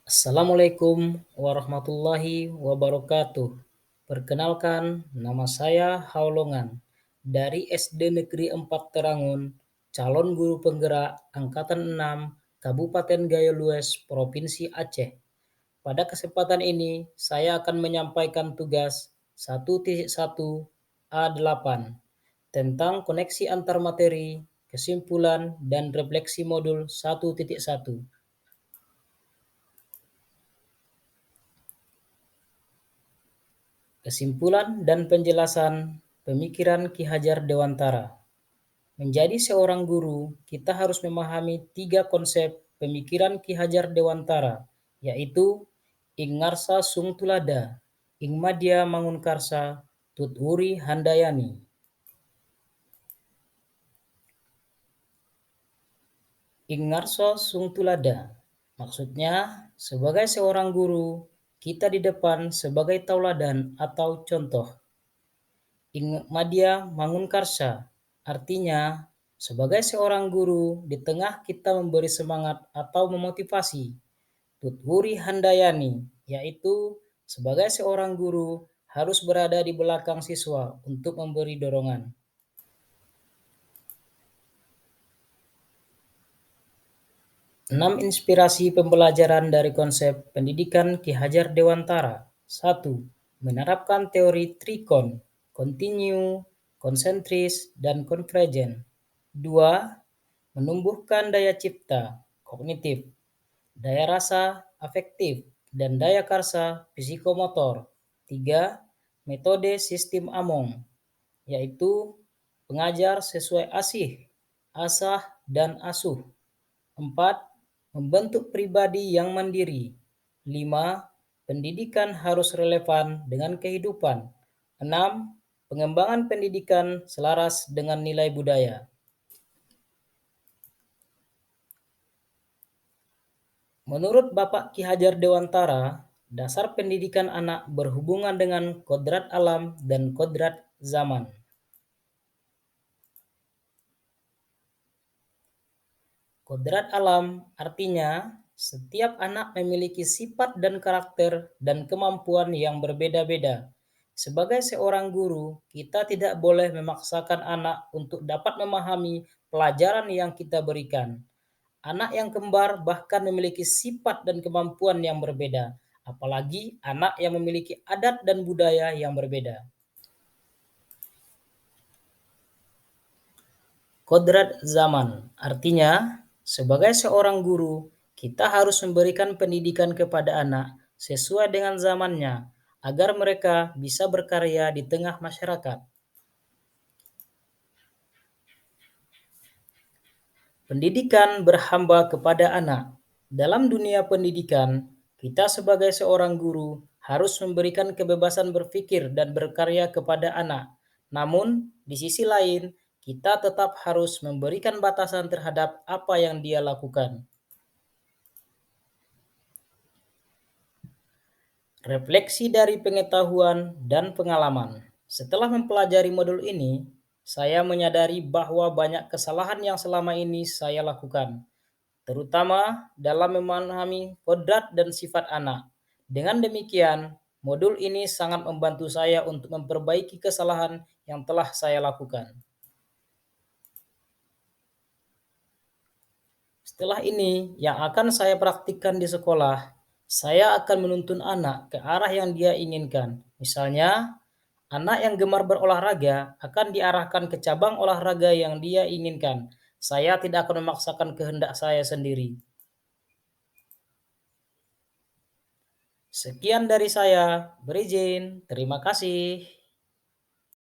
Assalamualaikum warahmatullahi wabarakatuh. Perkenalkan, nama saya Haulongan dari SD Negeri 4 Terangun, calon guru penggerak Angkatan 6, Kabupaten Gayo Lues, Provinsi Aceh. Pada kesempatan ini, saya akan menyampaikan tugas 1.1 A8 tentang koneksi antar materi, kesimpulan, dan refleksi modul 1.1. Kesimpulan dan penjelasan pemikiran Ki Hajar Dewantara. Menjadi seorang guru, kita harus memahami 3 konsep pemikiran Ki Hajar Dewantara, yaitu Ing Ngarsa Sung Tulada, Ing Madya Mangunkarsa, Tut Wuri Handayani. Ing Ngarsa Sung Tulada, maksudnya sebagai seorang guru, kita di depan sebagai tauladan atau contoh. Ing Madya Mangunkarsa, artinya sebagai seorang guru di tengah kita memberi semangat atau memotivasi. Tut Wuri Handayani, yaitu sebagai seorang guru harus berada di belakang siswa untuk memberi dorongan. 6 inspirasi pembelajaran dari konsep pendidikan Ki Hajar Dewantara. 1. Menerapkan teori trikon, kontinu, konsentris, dan konvergen. 2. Menumbuhkan daya cipta, kognitif, daya rasa, afektif, dan daya karsa, psikomotor. 3. Metode sistem Among, yaitu pengajar sesuai asih, asah, dan asuh. 4. Membentuk pribadi yang mandiri. 5. Pendidikan harus relevan dengan kehidupan. 6. Pengembangan pendidikan selaras dengan nilai budaya. Menurut Bapak Ki Hajar Dewantara, dasar pendidikan anak berhubungan dengan kodrat alam dan kodrat zaman. Kodrat alam artinya setiap anak memiliki sifat dan karakter dan kemampuan yang berbeda-beda. Sebagai seorang guru, kita tidak boleh memaksakan anak untuk dapat memahami pelajaran yang kita berikan. Anak yang kembar bahkan memiliki sifat dan kemampuan yang berbeda, apalagi anak yang memiliki adat dan budaya yang berbeda. Kodrat zaman artinya sebagai seorang guru, kita harus memberikan pendidikan kepada anak sesuai dengan zamannya agar mereka bisa berkarya di tengah masyarakat. Pendidikan berhamba kepada anak. Dalam dunia pendidikan, kita sebagai seorang guru harus memberikan kebebasan berpikir dan berkarya kepada anak. Namun, di sisi lain, kita tetap harus memberikan batasan terhadap apa yang dia lakukan. Refleksi dari pengetahuan dan pengalaman. Setelah mempelajari modul ini, saya menyadari bahwa banyak kesalahan yang selama ini saya lakukan, terutama dalam memahami kodrat dan sifat anak. Dengan demikian, modul ini sangat membantu saya untuk memperbaiki kesalahan yang telah saya lakukan. Setelah ini, yang akan saya praktikkan di sekolah, saya akan menuntun anak ke arah yang dia inginkan. Misalnya, anak yang gemar berolahraga akan diarahkan ke cabang olahraga yang dia inginkan. Saya tidak akan memaksakan kehendak saya sendiri. Sekian dari saya, berizin. Terima kasih.